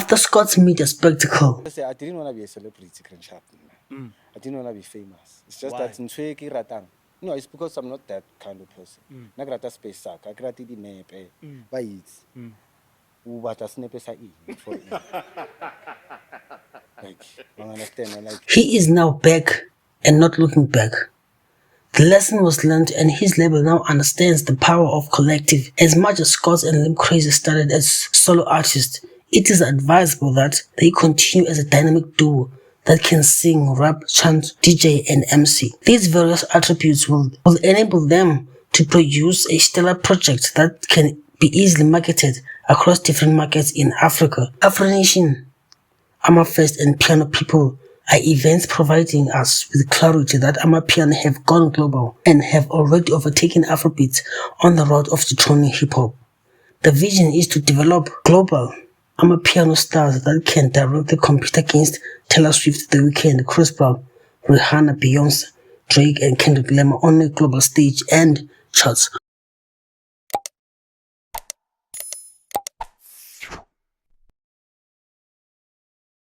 After Scott's media spectacle, I didn't want to be a celebrity, I didn't want to be famous. It's just that in ratang. No, it's because I'm not that kind of person. Nagrata space sack, I grati di nepe, by it. But a snipe sa for it. Like, I understand. Like, he is now back and not looking back. The lesson was learned and his label now understands the power of collective. As much as Scott and Limb Crazy started as solo artists, it is advisable that they continue as a dynamic duo that can sing, rap, chant, DJ, and MC. These various attributes will enable them to produce a stellar project that can be easily marketed across different markets in Africa. Afro Nation, Amafest, and Piano People are events providing us with clarity that Amapiano have gone global and have already overtaken Afrobeats on the road of dethroning hip-hop. The vision is to develop global Amapiano stars that can directly compete against Taylor Swift, The Weeknd, Chris Brown, Rihanna, Beyonce, Drake, and Kendrick Lamar on a global stage and charts.